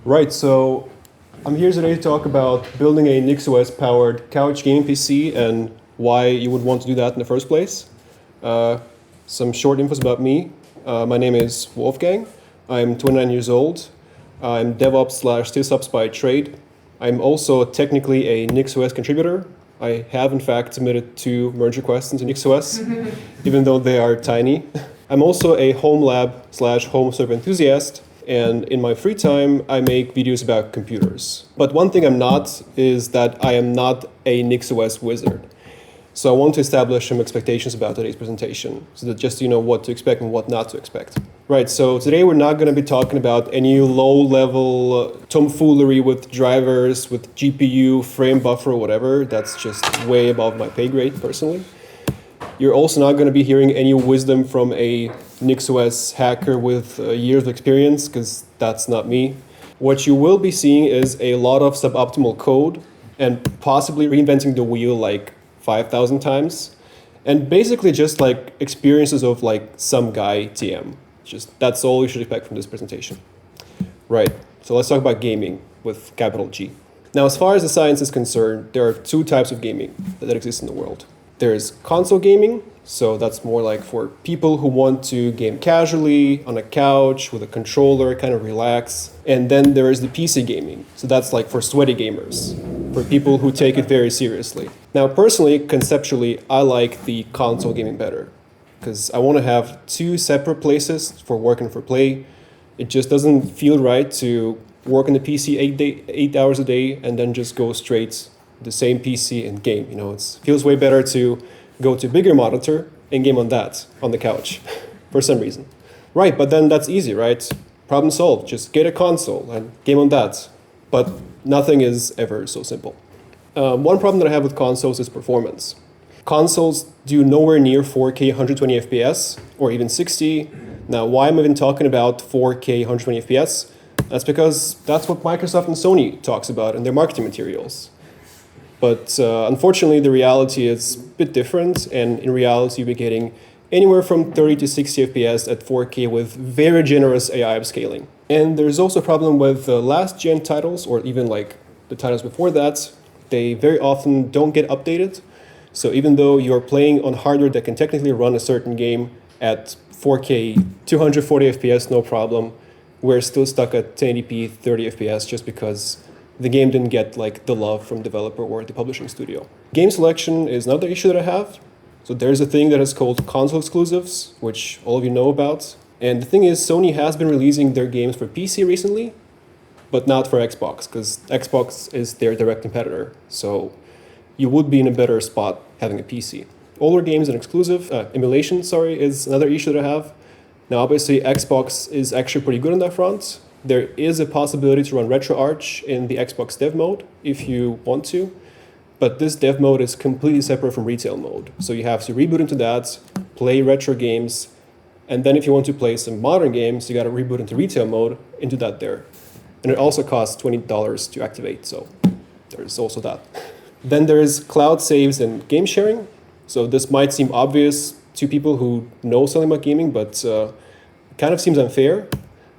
Right, so I'm here today to talk about building a NixOS powered couch gaming PC and why you would want to do that in the first place. Uh, some short infos about me. My name is Wolfgang. I'm 29 years old. I'm DevOps slash sysops by trade. I'm also technically a NixOS contributor. I have in fact submitted 2 merge requests into NixOS, even though they are tiny. I'm also a home lab slash home server enthusiast. And in my free time, I make videos about computers. But one thing I'm not is that I am not a NixOS wizard. So I want to establish some expectations about today's presentation so that just you know what to expect and what not to expect. Right, so today we're not going to be talking about any low-level tomfoolery with drivers, with GPU, frame buffer, or whatever. That's just way above my pay grade, personally. You're also not going to be hearing any wisdom from a NixOS hacker with years of experience, because that's not me. What you will be seeing is a lot of suboptimal code and possibly reinventing the wheel like 5,000 times. And basically just like experiences of like some guy TM. Just that's all you should expect from this presentation. Right, so let's talk about gaming with capital G. Now, as far as the science is concerned, there are 2 types of gaming that exist in the world. There's console gaming, so that's more like for people who want to game casually on a couch with a controller, kind of relax. And then there is the PC gaming, so that's like for sweaty gamers, for people who take it very seriously. Now, personally, conceptually, I like the console gaming better, because I want to have 2 separate places for work and for play. It just doesn't feel right to work on the PC 8 hours a day and then just go straight the same PC and game. You know, it feels way better to go to a bigger monitor and game on that, on the couch, for some reason. Right, but then that's easy, right? Problem solved. Just get a console and game on that. But nothing is ever so simple. One problem that I have with consoles is performance. Consoles do nowhere near 4K 120 FPS or even 60. Now, why am I even talking about 4K 120 FPS? That's because that's what Microsoft and Sony talks about in their marketing materials. But unfortunately, the reality is a bit different, and in reality, we're getting anywhere from 30 to 60 FPS at 4K with very generous AI upscaling. And there's also a problem with last-gen titles, or even like the titles before that. They very often don't get updated. So even though you're playing on hardware that can technically run a certain game at 4K 240 FPS, no problem, we're still stuck at 1080p 30 FPS just because the game didn't get like the love from developer or the publishing studio. Game selection is another issue that I have. So there's a thing that is called console exclusives, which all of you know about. And the thing is, Sony has been releasing their games for PC recently, but not for Xbox, because Xbox is their direct competitor. So you would be in a better spot having a PC. Older games and exclusive emulation, is another issue that I have. Now, obviously, Xbox is actually pretty good on that front. There is a possibility to run RetroArch in the Xbox dev mode if you want to, but this dev mode is completely separate from retail mode. So you have to reboot into that, play retro games, and then if you want to play some modern games, you got to reboot into retail mode into that there. And it also costs $20 to activate, so there's also that. Then there is cloud saves and game sharing. So this might seem obvious to people who know something about gaming, but it kind of seems unfair.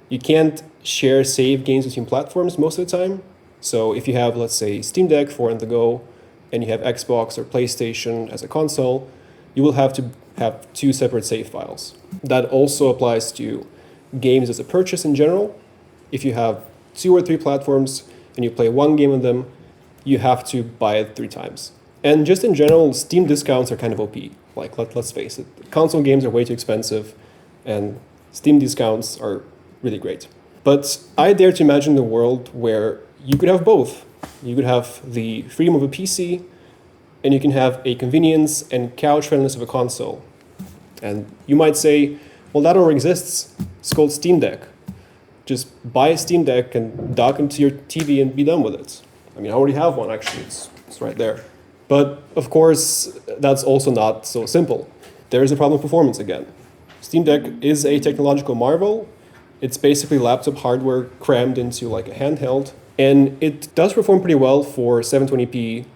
You can't share save games between platforms most of the time. So if you have, let's say, Steam Deck for on the go, and you have Xbox or PlayStation as a console, you will have to have 2 separate save files. That also applies to games as a purchase in general. If you have 2 or 3 platforms and you play one game on them, you have to buy it 3 times. And just in general, Steam discounts are kind of OP. Like, let's face it, console games are way too expensive, and Steam discounts are really great. But I dare to imagine a world where you could have both. You could have the freedom of a PC, and you can have a convenience and couch friendliness of a console. And you might say, well, that already exists. It's called Steam Deck. Just buy a Steam Deck and dock into your TV and be done with it. I mean, I already have one, actually. It's right there. But, of course, that's also not so simple. There is a problem with performance again. Steam Deck is a technological marvel. It's basically laptop hardware crammed into like a handheld. And it does perform pretty well for 720p,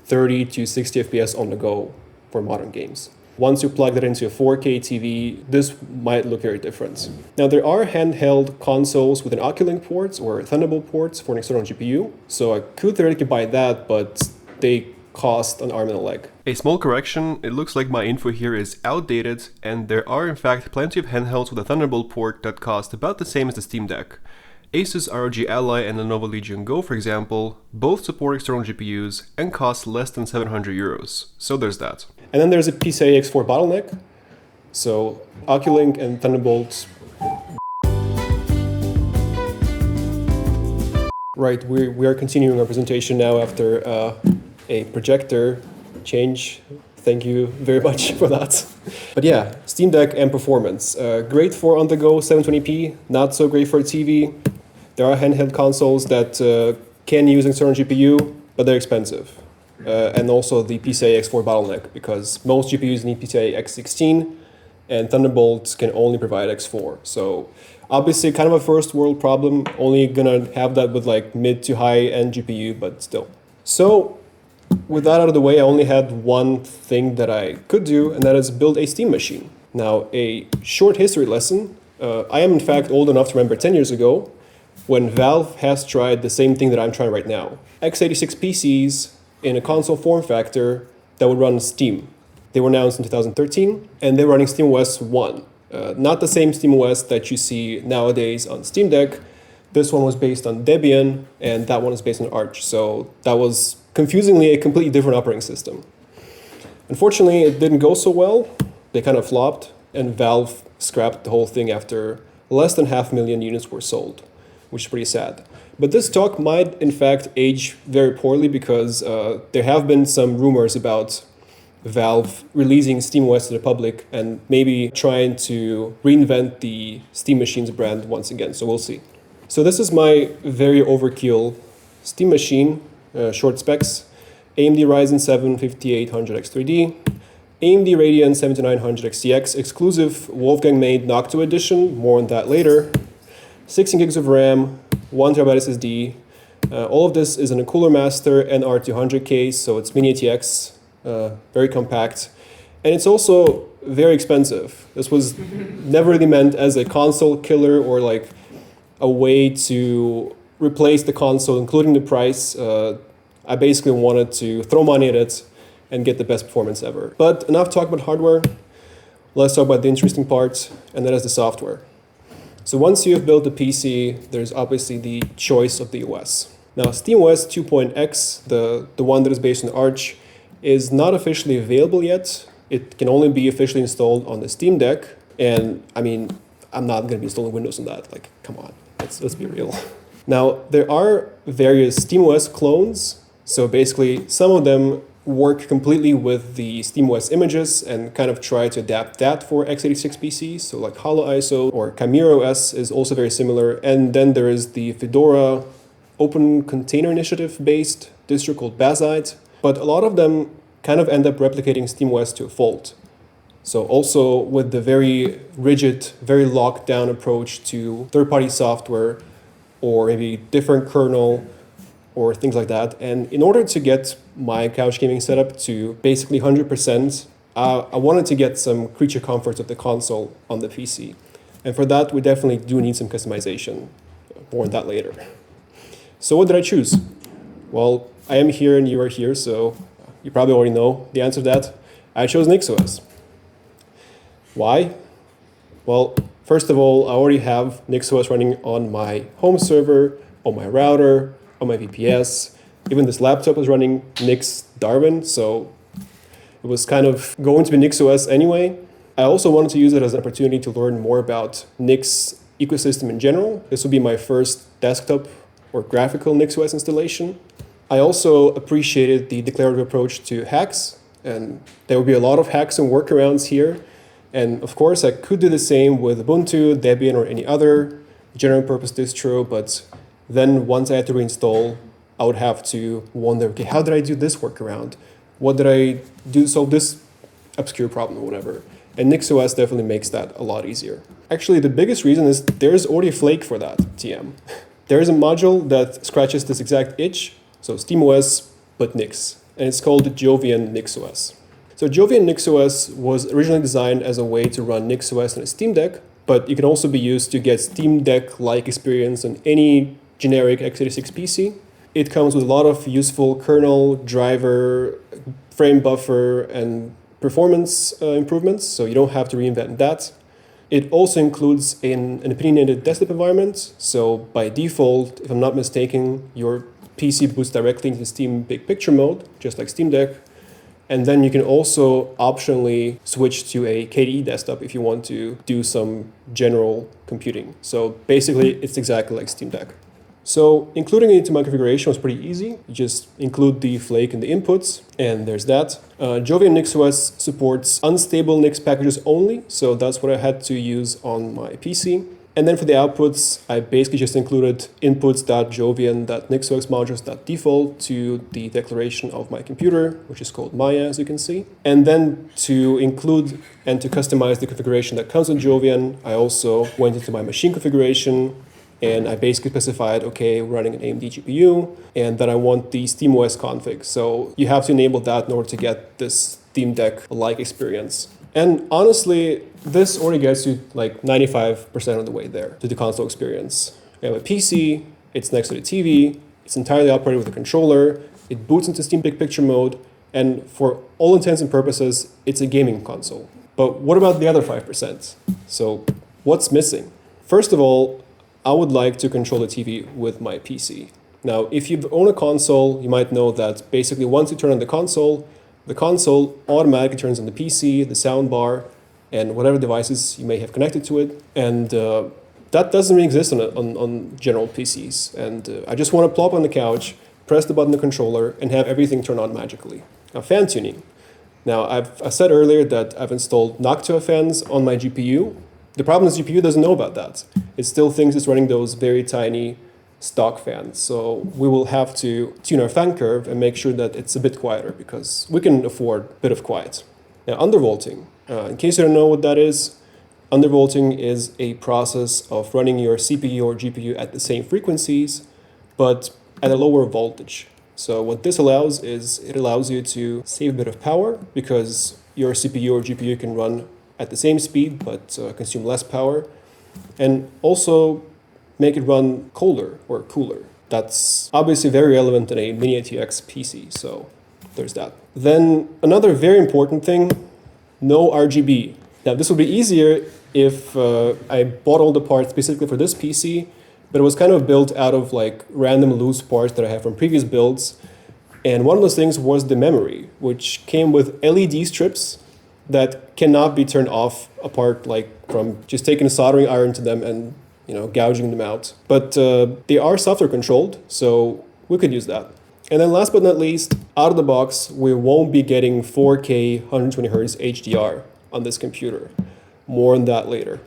30 to 60 FPS on the go for modern games. Once you plug that into a 4K TV, this might look very different. Now, there are handheld consoles with an Oculink port or Thunderbolt ports for an external GPU. So I could theoretically buy that, but they cost an arm and a leg. A small correction, it looks like my info here is outdated, and there are in fact plenty of handhelds with a Thunderbolt port that cost about the same as the Steam Deck. Asus ROG Ally and Lenovo Legion Go, for example, both support external GPUs and cost less than 700 euros. So there's that. And then there's a PCIe X4 bottleneck. So Oculink and Thunderbolt. Right, we are continuing our presentation now after a projector change. Thank you very much for that. But yeah, Steam Deck and performance. Great for on-the-go 720p, not so great for a TV. There are handheld consoles that can use external GPU, but they're expensive. And also the PCIe X4 bottleneck, because most GPUs need PCIe X16, and Thunderbolt can only provide X4. So obviously kind of a first world problem, only gonna have that with like mid to high end GPU, but still. So with that out of the way, I only had one thing that I could do, and that is build a Steam machine. Now, a short history lesson. I am in fact old enough to remember 10 years ago when Valve has tried the same thing that I'm trying right now. x86 PCs in a console form factor that would run Steam. They were announced in 2013, and they're running SteamOS 1. Not the same SteamOS that you see nowadays on Steam Deck. This one was based on Debian, and that one is based on Arch. So that was confusingly a completely different operating system. Unfortunately, it didn't go so well. They kind of flopped, and Valve scrapped the whole thing after less than 500,000 units were sold, which is pretty sad. But this talk might, in fact, age very poorly because there have been some rumors about Valve releasing SteamOS to the public and maybe trying to reinvent the Steam Machines brand once again. So we'll see. So this is my very overkill Steam machine, short specs. AMD Ryzen 7 5800X3D, AMD Radeon 7900 XTX, exclusive Wolfgang-made Noctua edition, more on that later. 16 gigs of RAM, 1 terabyte SSD. All of this is in a Cooler Master NR200 case, so it's mini ATX, very compact. And it's also very expensive. This was never really meant as a console killer or like a way to replace the console, including the price. I basically wanted to throw money at it and get the best performance ever. But enough talk about hardware. Let's talk about the interesting part, and that is the software. So once you have built the PC, there's obviously the choice of the OS. Now, SteamOS 2.x, the one that is based on Arch, is not officially available yet. It can only be officially installed on the Steam Deck. And I mean, I'm not going to be installing Windows on that. Like, come on, let's be real. Now, there are various SteamOS clones. So basically, some of them work completely with the SteamOS images and kind of try to adapt that for x86 PCs. So like HoloISO or Chimera OS is also very similar. And then there is the Fedora Open Container Initiative based distro called Bazite. But a lot of them kind of end up replicating SteamOS to a fault. So also with the very rigid, very locked down approach to third-party software or maybe different kernel or things like that. And in order to get my couch gaming setup to basically 100%, I wanted to get some creature comforts of the console on the PC. And for that, we definitely do need some customization. More on that later. So what did I choose? Well, I am here and you are here, so you probably already know the answer to that. I chose NixOS. Why? Well, first of all, I already have NixOS running on my home server, on my router, on my VPS. Even this laptop is running Nix Darwin, so it was kind of going to be NixOS anyway. I also wanted to use it as an opportunity to learn more about Nix ecosystem in general. This will be my first desktop or graphical NixOS installation. I also appreciated the declarative approach to hacks, and there will be a lot of hacks and workarounds here. And of course, I could do the same with Ubuntu, Debian, or any other general purpose distro, but then once I had to reinstall, I would have to wonder, okay, how did I do this workaround? What did I do to solve this obscure problem or whatever? And NixOS definitely makes that a lot easier. Actually, the biggest reason is there's already a flake for that, TM. There's a module that scratches this exact itch, so SteamOS, but Nix, and it's called Jovian NixOS. So Jovian NixOS was originally designed as a way to run NixOS on a Steam Deck, but it can also be used to get Steam Deck-like experience on any generic x86 PC. It comes with a lot of useful kernel, driver, frame buffer, and performance improvements, so you don't have to reinvent that. It also includes an opinionated desktop environment, so by default, if I'm not mistaken, your PC boots directly into Steam Big Picture mode, just like Steam Deck. And then you can also optionally switch to a KDE desktop if you want to do some general computing. So basically, it's exactly like Steam Deck. So including it into my configuration was pretty easy. You just include the flake in the inputs, and there's that. Jovian NixOS supports unstable Nix packages only, so that's what I had to use on my PC. And then for the outputs, I basically just included inputs.jovian.nixos modules.default to the declaration of my computer, which is called Maya, as you can see. And then to include and to customize the configuration that comes with Jovian, I also went into my machine configuration, and I basically specified, okay, we're running an AMD GPU, and then I want the SteamOS config. So you have to enable that in order to get this Steam Deck-like experience. And honestly, this already gets you like 95% of the way there to the console experience. You have a PC, it's next to the TV, it's entirely operated with a controller, it boots into Steam Big Picture mode, and for all intents and purposes, it's a gaming console. But what about the other 5%? So what's missing? First of all, I would like to control the TV with my PC. Now, if you own a console, you might know that basically once you turn on the console automatically turns on the PC, the soundbar, and whatever devices you may have connected to it. And that doesn't really exist on general PCs. And I just want to plop on the couch, press the button on the controller, and have everything turn on magically. Now, fan tuning. Now, I said earlier that I've installed Noctua fans on my GPU. The problem is the GPU doesn't know about that. It still thinks it's running those very tiny stock fans. So we will have to tune our fan curve and make sure that it's a bit quieter because we can afford a bit of quiet. Now, undervolting. In case you don't know what that is, undervolting is a process of running your CPU or GPU at the same frequencies, but at a lower voltage. So what this allows is it allows you to save a bit of power because your CPU or GPU can run at the same speed but consume less power, and also make it run colder or cooler. That's obviously very relevant in a mini ATX PC, so there's that. Then another very important thing, no RGB. Now this would be easier if I bought all the parts specifically for this PC, but it was kind of built out of like random loose parts that I have from previous builds. And one of those things was the memory, which came with LED strips that cannot be turned off apart, like from just taking a soldering iron to them and gouging them out. But they are software controlled, so we could use that. And then last but not least, out of the box, we won't be getting 4K 120Hz HDR on this computer. More on that later.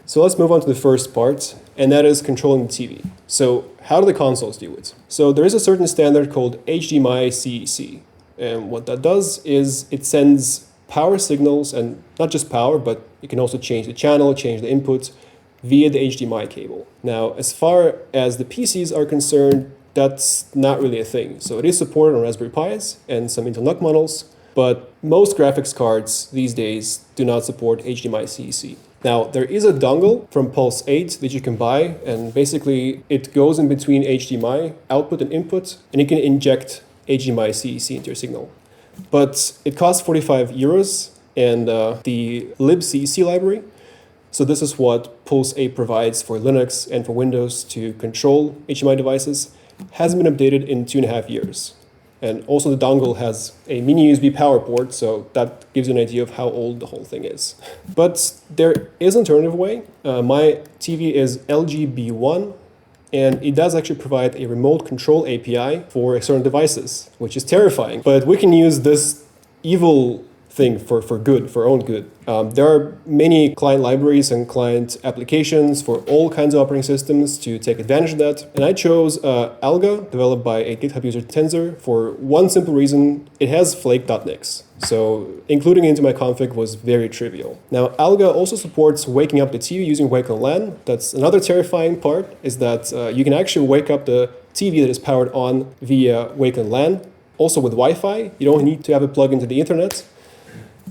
So let's move on to the first part, and that is controlling the TV. So how do the consoles do it? So there is a certain standard called HDMI CEC. And what that does is it sends power signals, and not just power, but you can also change the channel, change the input, via the HDMI cable. Now, as far as the PCs are concerned, that's not really a thing. So it is supported on Raspberry Pis and some Intel NUC models, but most graphics cards these days do not support HDMI CEC. Now, there is a dongle from Pulse 8 that you can buy, and basically it goes in between HDMI output and input, and you can inject HDMI CEC into your signal. But it costs 45 euros, and the libcec library, so this is what Pulse 8 provides for Linux and for Windows to control HDMI devices, hasn't been updated in 2.5 years. And also the dongle has a mini USB power port, so that gives you an idea of how old the whole thing is. But there is an alternative way. My TV is LGB1, and it does actually provide a remote control API for external devices, which is terrifying. But we can use this evil thing for good, for our own good. There are many client libraries and client applications for all kinds of operating systems to take advantage of that. And I chose Alga, developed by a GitHub user Tensor, for one simple reason: it has flake.nix. So including it into my config was very trivial. Now, Alga also supports waking up the TV using Wake on LAN. That's another terrifying part, is that you can actually wake up the TV that is powered on via Wake on LAN. Also with Wi-Fi, you don't need to have it plugged into the internet.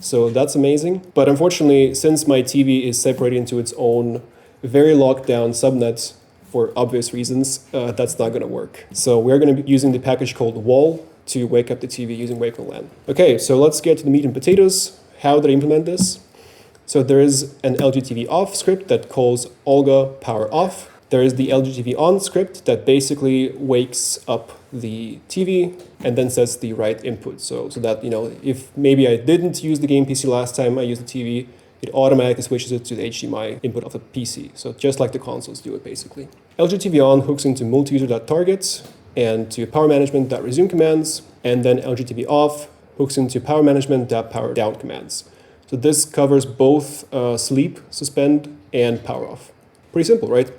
So that's amazing. But unfortunately, since my TV is separated into its own very locked down subnet for obvious reasons, that's not going to work. So we're going to be using the package called wall to wake up the TV using Waco LAN. Okay, so let's get to the meat and potatoes. How did I implement this? So there is an LGTV off script that calls Olga power off. There is the LGTV on script that basically wakes up the TV and then sets the right input. So that, if maybe I didn't use the game PC last time I used the TV, it automatically switches it to the HDMI input of the PC. So just like the consoles do it, basically. LGTV on hooks into multi-user.targets and to power management.resume commands, and then LGTV off hooks into power management.power down commands. So this covers both sleep, suspend, and power off. Pretty simple, right?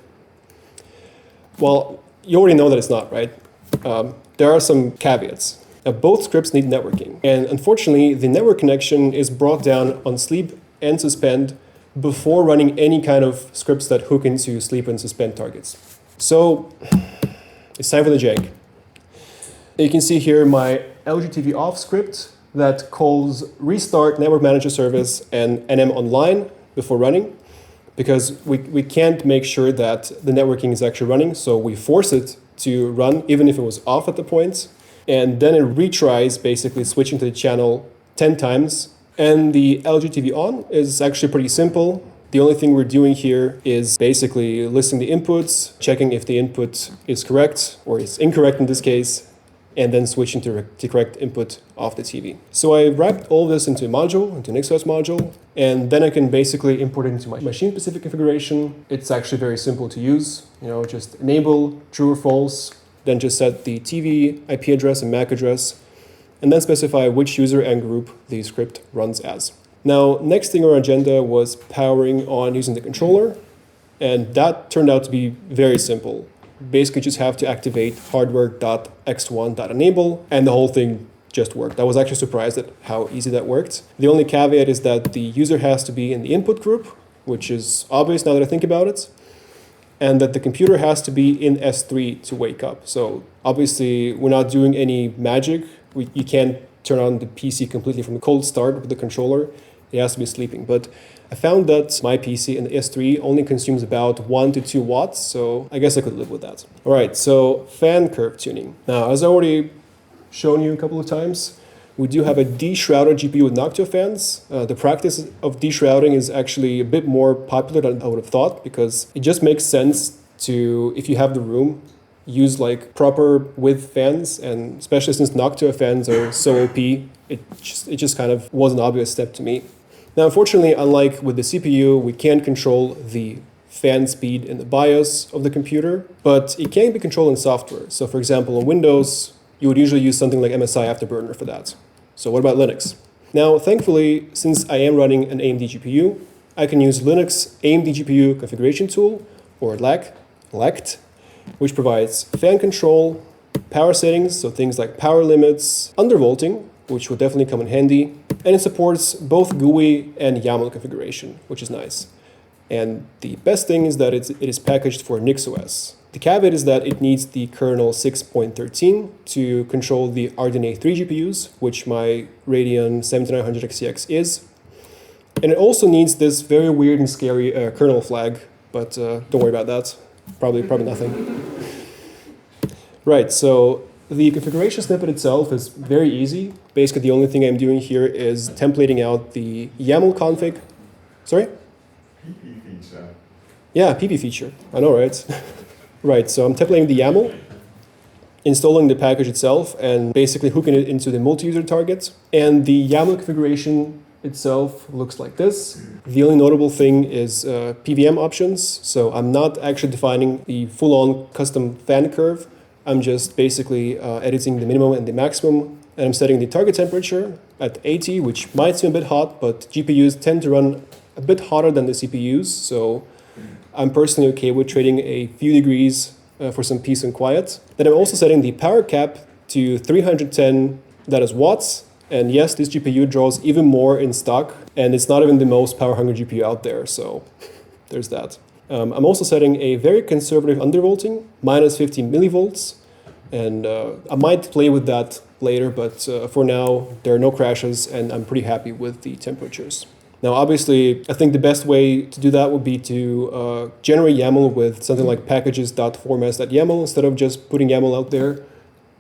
Well, you already know that it's not, right? There are some caveats. Both scripts need networking. And unfortunately, the network connection is brought down on sleep and suspend before running any kind of scripts that hook into sleep and suspend targets. So it's time for the jank. You can see here my LGTV off script that calls restart network manager service and NM online before running, because we can't make sure that the networking is actually running. So we force it to run even if it was off at the point. And then it retries basically switching to the channel 10 times. And the LGTV on is actually pretty simple. The only thing we're doing here is basically listing the inputs, checking if the input is correct or is incorrect in this case, and then switching to correct input of the TV. So I wrapped all this into a module, into an NixOS module, and then I can basically import it into my machine-specific configuration. It's actually very simple to use. Just enable true or false, then just set the TV IP address and MAC address, and then specify which user and group the script runs as. Now, next thing on our agenda was powering on using the controller, and that turned out to be very simple. Basically just have to activate hardware.x1.enable, and the whole thing just worked. I was actually surprised at how easy that worked. The only caveat is that the user has to be in the input group, which is obvious now that I think about it, and that the computer has to be in S3 to wake up. So obviously we're not doing any magic. You can't turn on the PC completely from the cold start with the controller. It has to be sleeping. But I found that my PC in the S3 only consumes about 1 to 2 watts, so I guess I could live with that. All right, so fan curve tuning. Now, as I already shown you a couple of times, we do have a deshrouded GPU with Noctua fans. The practice of deshrouding is actually a bit more popular than I would have thought, because it just makes sense to, if you have the room, use like proper width fans, and especially since Noctua fans are so OP, it just kind of was an obvious step to me. Now, unfortunately, unlike with the CPU, we can't control the fan speed in the BIOS of the computer, but it can be controlled in software. So for example, on Windows, you would usually use something like MSI Afterburner for that. So what about Linux? Now, thankfully, since I am running an AMD GPU, I can use Linux AMD GPU configuration tool, or LECT, which provides fan control, power settings, so things like power limits, undervolting, which will definitely come in handy, and it supports both GUI and YAML configuration, which is nice. And the best thing is that it is packaged for NixOS. The caveat is that it needs the kernel 6.13 to control the RDNA 3 GPUs, which my Radeon 7900 XTX is. And it also needs this very weird and scary kernel flag, but don't worry about that. Probably nothing. Right, so the configuration snippet itself is very easy. Basically, the only thing I'm doing here is templating out the YAML config. Sorry? PP feature. Yeah, PP feature. I know, right? Right, so I'm templating the YAML, installing the package itself, and basically hooking it into the multi-user target. And the YAML configuration itself looks like this. The only notable thing is PVM options. So I'm not actually defining the full-on custom fan curve. I'm just basically editing the minimum and the maximum. And I'm setting the target temperature at 80, which might seem a bit hot, but GPUs tend to run a bit hotter than the CPUs. So I'm personally okay with trading a few degrees for some peace and quiet. Then I'm also setting the power cap to 310, that is watts. And yes, this GPU draws even more in stock, and it's not even the most power-hungry GPU out there, so there's that. I'm also setting a very conservative undervolting, minus 15 millivolts, And I might play with that later, but for now, there are no crashes, and I'm pretty happy with the temperatures. Now, obviously, I think the best way to do that would be to generate YAML with something like packages.formats.yaml instead of just putting YAML out there,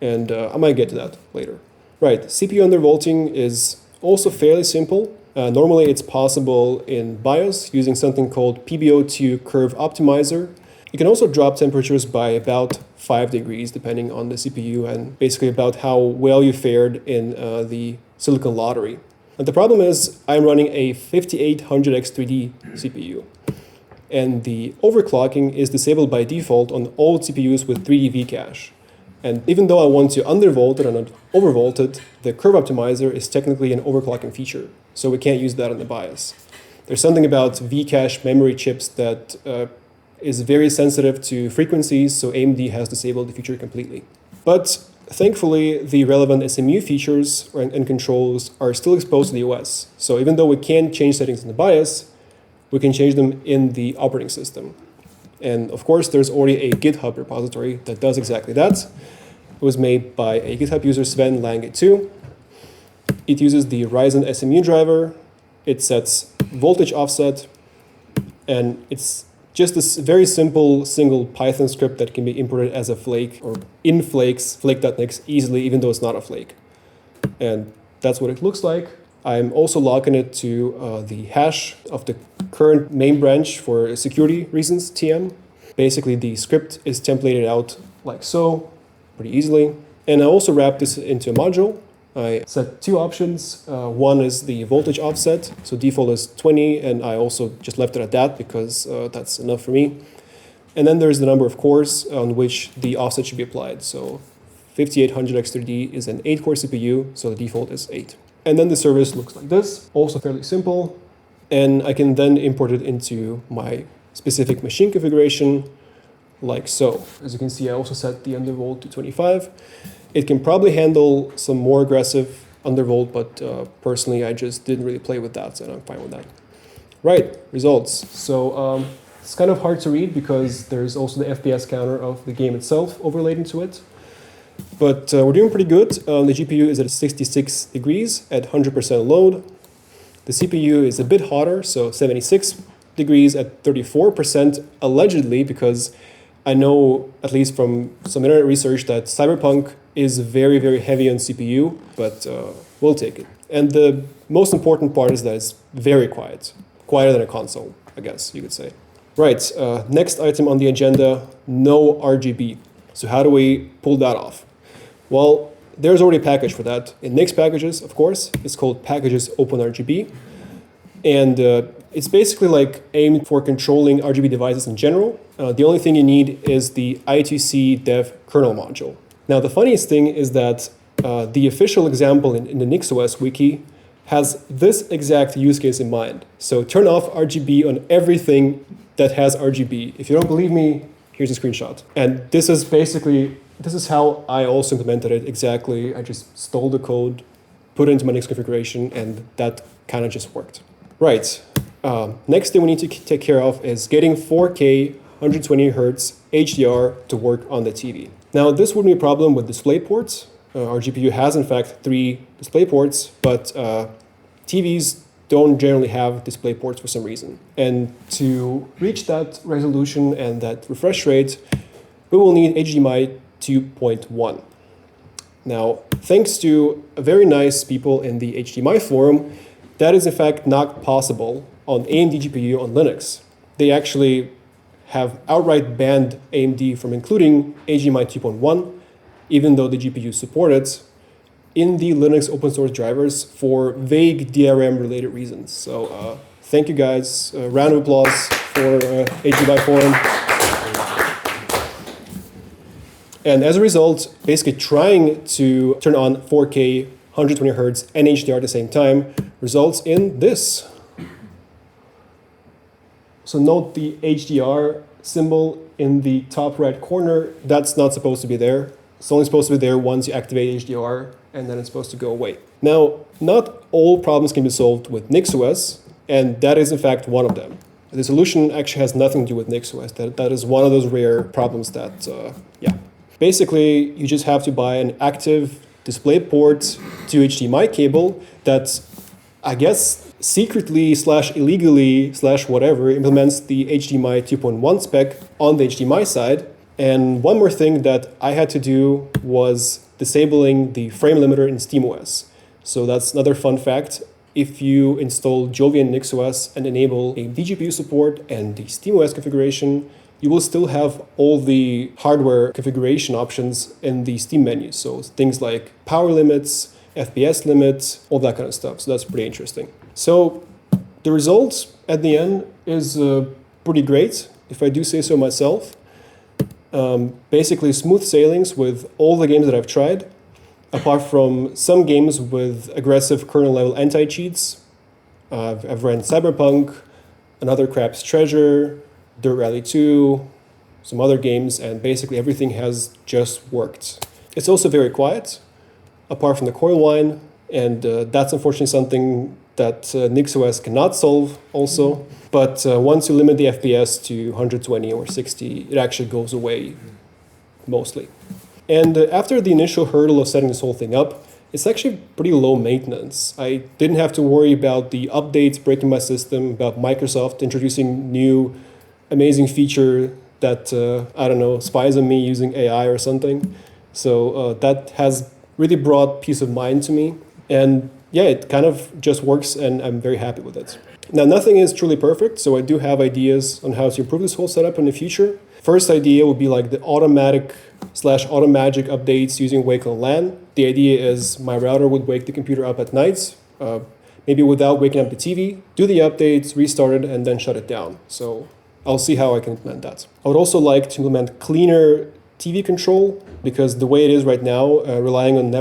and I might get to that later. Right, CPU undervolting is also fairly simple. Normally, it's possible in BIOS using something called PBO2 curve optimizer. You can also drop temperatures by about 5 degrees depending on the CPU and basically about how well you fared in the silicon lottery. And the problem is I'm running a 5800X3D CPU, and the overclocking is disabled by default on all CPUs with 3D V-cache. And even though I want to undervolt it and not overvolt it, the curve optimizer is technically an overclocking feature, so we can't use that in the BIOS. There's something about V-cache memory chips that is very sensitive to frequencies, so AMD has disabled the feature completely. But thankfully, the relevant SMU features and controls are still exposed to the OS. So even though we can't change settings in the BIOS, we can change them in the operating system. And of course, there's already a GitHub repository that does exactly that. It was made by a GitHub user, Sven Lange2. It uses the Ryzen SMU driver. It sets voltage offset, and it's just a very simple single Python script that can be imported as a flake or in flakes, flake.nix easily, even though it's not a flake. And that's what it looks like. I'm also locking it to the hash of the current main branch for security reasons, TM. Basically, the script is templated out like so, pretty easily. And I also wrap this into a module. I set two options. One is the voltage offset, so default is 20, and I also just left it at that because that's enough for me. And then there's the number of cores on which the offset should be applied. So 5800X3D is an 8-core CPU, so the default is 8. And then the service looks like this, also fairly simple. And I can then import it into my specific machine configuration, like so. As you can see, I also set the undervolt to 25. It can probably handle some more aggressive undervolt, but personally, I just didn't really play with that, so I'm fine with that. Right, results. So it's kind of hard to read because there's also the FPS counter of the game itself overlaid into it. But we're doing pretty good. The GPU is at 66 degrees at 100% load. The CPU is a bit hotter, so 76 degrees at 34%, allegedly, because I know, at least from some internet research, that Cyberpunk is very, very heavy on CPU, but we'll take it. And the most important part is that it's very quiet. Quieter than a console, I guess you could say. Right, next item on the agenda, no RGB. So how do we pull that off? Well, there's already a package for that. In Nix packages, of course, it's called packages OpenRGB. And it's basically like aimed for controlling RGB devices in general. The only thing you need is the I2C dev kernel module. Now, the funniest thing is that the official example in the NixOS wiki has this exact use case in mind. So turn off RGB on everything that has RGB. If you don't believe me, here's a screenshot. And this is how I also implemented it exactly. I just stole the code, put it into my Nix configuration, and that kind of just worked. Right, next thing we need to take care of is getting 4K 120 Hz HDR to work on the TV. Now, this wouldn't be a problem with display ports. Our GPU has, in fact, 3 display ports, but TVs don't generally have display ports for some reason. And to reach that resolution and that refresh rate, we will need HDMI 2.1. Now, thanks to very nice people in the HDMI forum, that is in fact not possible on AMD GPU on Linux. They actually have outright banned AMD from including HDMI 2.1, even though the GPU support it, in the Linux open source drivers for vague DRM related reasons. So thank you guys. Round of applause for HDMI forum. And as a result, basically trying to turn on 4K 120 Hz and HDR at the same time results in this. So note the HDR symbol in the top right corner. That's not supposed to be there. It's only supposed to be there once you activate HDR, and then it's supposed to go away. Now, not all problems can be solved with NixOS, and that is in fact one of them. The solution actually has nothing to do with NixOS. That is one of those rare problems that, Basically, you just have to buy an active DisplayPort to HDMI cable that, I guess, secretly / illegally / whatever implements the HDMI 2.1 spec on the HDMI side. And one more thing that I had to do was disabling the frame limiter in SteamOS. So that's another fun fact. If you install Jovian NixOS and enable AMD GPU support and the SteamOS configuration, you will still have all the hardware configuration options in the Steam menu. So things like power limits, FPS limits, all that kind of stuff. So that's pretty interesting. So the result at the end is pretty great, if I do say so myself. Basically smooth sailings with all the games that I've tried, apart from some games with aggressive kernel level anti-cheats. I've ran Cyberpunk, Another Crap's Treasure, Dirt Rally 2, some other games, and basically everything has just worked. It's also very quiet, apart from the coil whine, and that's unfortunately something that NixOS cannot solve also. But once you limit the FPS to 120 or 60, it actually goes away mostly. And after the initial hurdle of setting this whole thing up, it's actually pretty low maintenance. I didn't have to worry about the updates breaking my system, about Microsoft introducing new amazing feature that, I don't know, spies on me using AI or something. So that has really brought peace of mind to me. And yeah, it kind of just works and I'm very happy with it. Now, nothing is truly perfect, so I do have ideas on how to improve this whole setup in the future. First idea would be like the automatic / automagic updates using Wake on LAN. The idea is my router would wake the computer up at night, maybe without waking up the TV, do the updates, restart it, and then shut it down. So I'll see how I can implement that. I would also like to implement cleaner TV control, because the way it is right now, relying on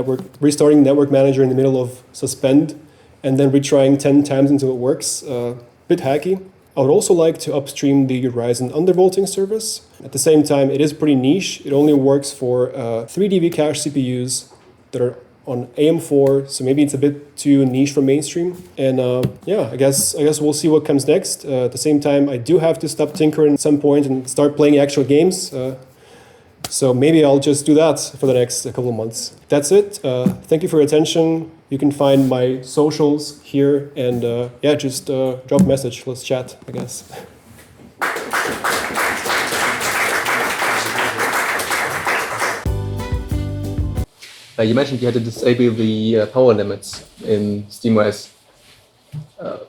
restarting Network Manager in the middle of suspend and then retrying 10 times until it works, a bit hacky. I would also like to upstream the Ryzen undervolting service. At the same time, it is pretty niche. It only works for 3 DV cache CPUs that are on AM4, so maybe it's a bit too niche for mainstream. And yeah, I guess we'll see what comes next. At the same time, I do have to stop tinkering at some point and start playing actual games. So maybe I'll just do that for the next couple of months. That's it. Thank you for your attention. You can find my socials here, and yeah, just drop a message. Let's chat, I guess. You mentioned you had to disable the power limits in SteamOS.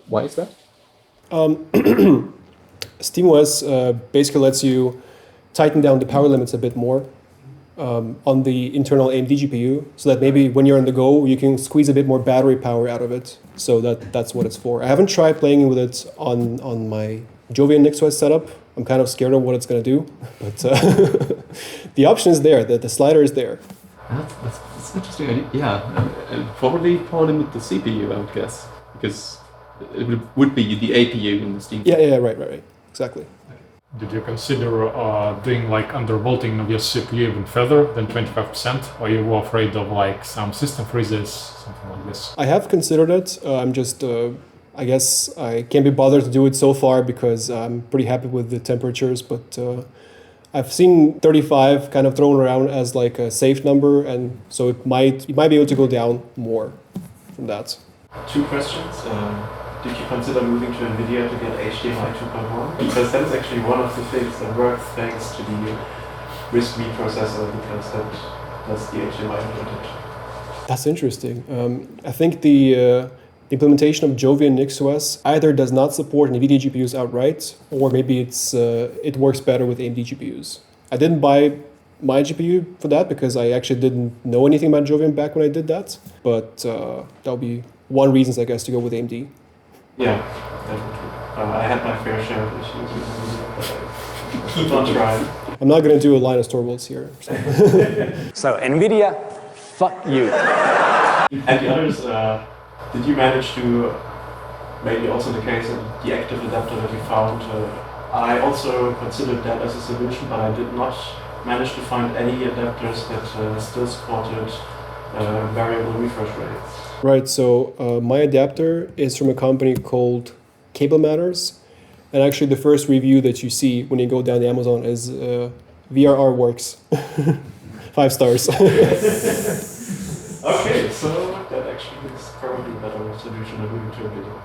Why is that? SteamOS basically lets you tighten down the power limits a bit more on the internal AMD GPU, so that maybe when you're on the go, you can squeeze a bit more battery power out of it. So that's what it's for. I haven't tried playing with it on my Jovian NixOS setup. I'm kind of scared of what it's going to do, but the option is there. The slider is there. That's interesting. Yeah, and probably power limit the CPU, I would guess, because it would be the APU in the Steam. Yeah, right. Exactly. Did you consider doing like undervolting of your CPU even further than 25%? Or you were afraid of like some system freezes, something like this? I have considered it. I'm just, I guess I can't be bothered to do it so far because I'm pretty happy with the temperatures. But I've seen 35 kind of thrown around as like a safe number, and so you might be able to go down more from that. 2 questions. Did you consider moving to NVIDIA to get HDMI 2.1? Because that is actually one of the things that works thanks to the RISC-V processor, because that's the HDMI advantage. That's interesting. I think the implementation of Jovian NixOS either does not support NVIDIA GPUs outright, or maybe it works better with AMD GPUs. I didn't buy my GPU for that because I actually didn't know anything about Jovian back when I did that. But that'll be one reason, I guess, to go with AMD. Yeah, definitely. I had my fair share of issues with NVIDIA, but I keep on trying. I'm not going to do a Linus Torvalds here. So NVIDIA, fuck you. And the others, did you manage to, maybe also the case of the active adapter that you found, I also considered that as a solution, but I did not manage to find any adapters that still supported variable refresh rates. Right, so my adapter is from a company called Cable Matters. And actually the first review that you see when you go down to Amazon is VRR works. 5 stars. Okay, so that actually is probably a better solution than moving to a video.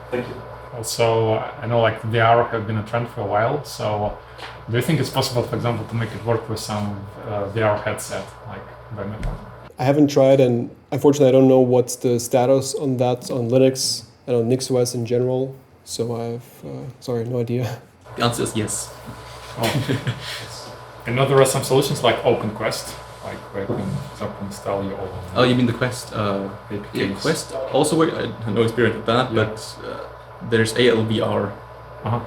Thank you. Also, I know like VR have been a trend for a while. So, do you think it's possible, for example, to make it work with some VR headset, like by metal? I haven't tried, and unfortunately, I don't know what's the status on that on Linux and on NixOS in general. So I've no idea. The answer is yes. Oh. I know there are some solutions like OpenQuest, like where you can, for example, install your own. Oh, you mean the Quest? Yeah, Quest also work. I have no experience with that, Yeah. but there's ALVR, Uh-huh.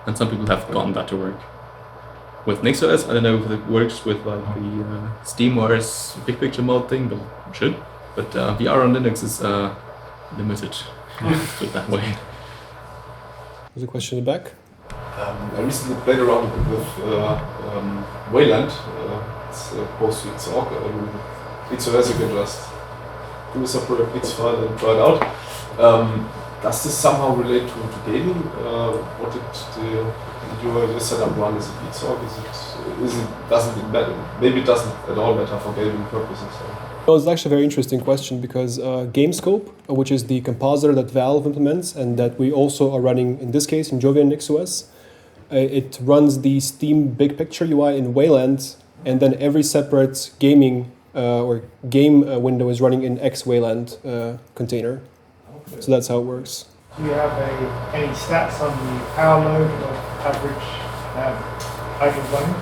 and some people have gotten that to work. With NixOS, I don't know if it works with like the SteamWars big picture mode thing, but it should. But VR on Linux is limited. Put it that way. There's a question in the back. I recently played around a bit with Wayland. It's post to Xorg. NixOS, you can just do a separate X file and try it out. Does this somehow relate to gaming? What did your setup run? Is it Xorg? Doesn't it matter? Maybe it doesn't at all matter for gaming purposes. Well, it's actually a very interesting question because GameScope, which is the compositor that Valve implements and that we also are running in this case in Jovian NixOS, it runs the Steam Big Picture UI in Wayland, and then every separate gaming or game window is running in X Wayland container. Okay. So that's how it works. Do you have any stats on the power load or average idle running?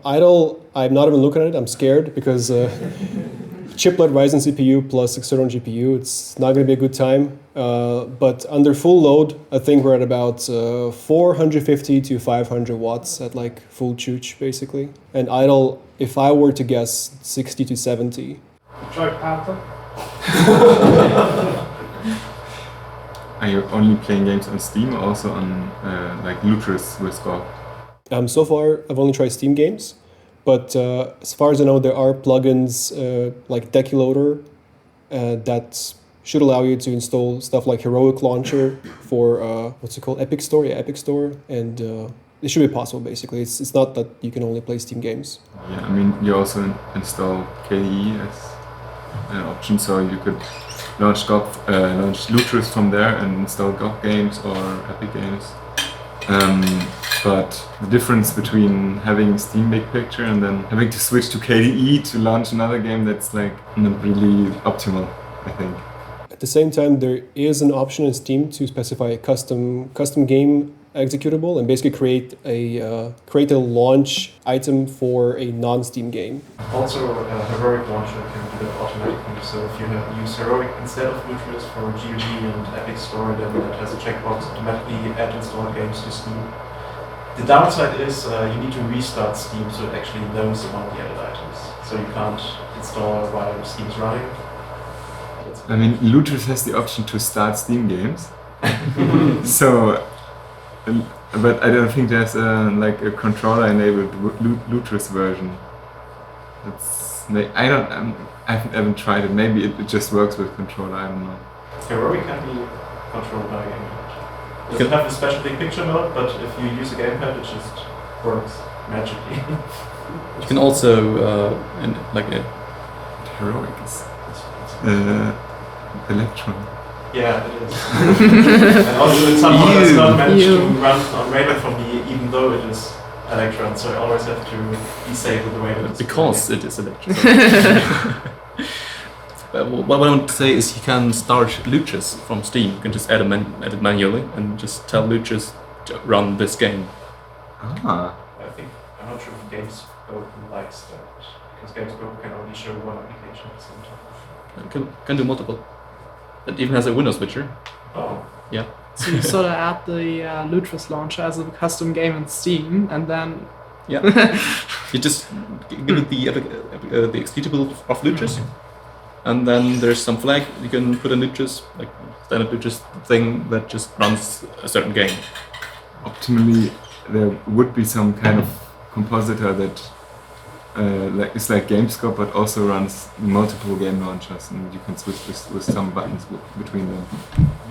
Idle, I'm not even looking at it. I'm scared because chiplet Ryzen CPU plus external GPU, it's not going to be a good time. But under full load, I think we're at about 450 to 500 watts at like full chooch, basically. And idle, if I were to guess, 60 to 70. Try power. Are you only playing games on Steam or also on like Lutris with GOG? So far, I've only tried Steam games, but as far as I know, there are plugins like DecuLoader that should allow you to install stuff like Heroic Launcher for what's it called, Epic Store? Yeah, Epic Store, and it should be possible. Basically, it's not that you can only play Steam games. Yeah, I mean you also install KDE as an option, so you could launch launch Lutris from there and install GOG games or Epic games. But the difference between having Steam Big Picture and then having to switch to KDE to launch another game, that's like not really optimal, I think. At the same time, there is an option in Steam to specify a custom game executable and basically create a launch item for a non-Steam game. Also, Heroic Launcher can do that automatically. So if you use Heroic instead of Lutris for GOG and Epic Store, then it has a checkbox automatically add install games to Steam. The downside is you need to restart Steam so it actually knows about the added items. So you can't install while Steam's running. I mean, Lutris has the option to start Steam games, so. But I don't think there's like a controller-enabled Lutris version. I haven't tried it. Maybe it just works with controller. I don't know. Heroic can be controlled by a gamepad. It doesn't have a special big picture mode, but if you use a gamepad, it just works magically. You can also Heroic is Electron. Yeah, it is. And also it somehow does not manage to run on Radar for me, even though it is Electron, so I always have to disable the Radar. Because it is Electron. What I want to say is you can start Lutris from Steam. You can just add it manually and just tell Lutris to run this game. Ah. I'm not sure if GameScope likes that, because GameScope can only show one application at the same time. Can do multiple. It even has a window switcher. Oh. Yeah. So you sort of add the Lutris launcher as a custom game in Steam, and then yeah, you just give it the executable of Lutris, and then there's some flag you can put in Lutris, like standard Lutris thing that just runs a certain game. Optimally, there would be some kind of compositor that it's like GameScope, but also runs multiple game launchers, and you can switch with some buttons between them.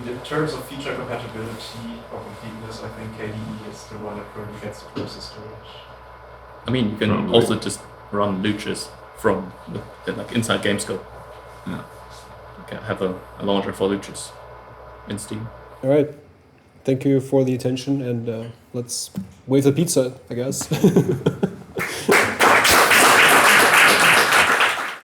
In terms of feature compatibility or completeness, I think KDE is the one that probably gets the closest to it. I mean, you can Probably. also just run Luchas from like inside GameScope. Yeah. You can have a launcher for Luchas in Steam. All right. Thank you for the attention, and let's wave the pizza, I guess.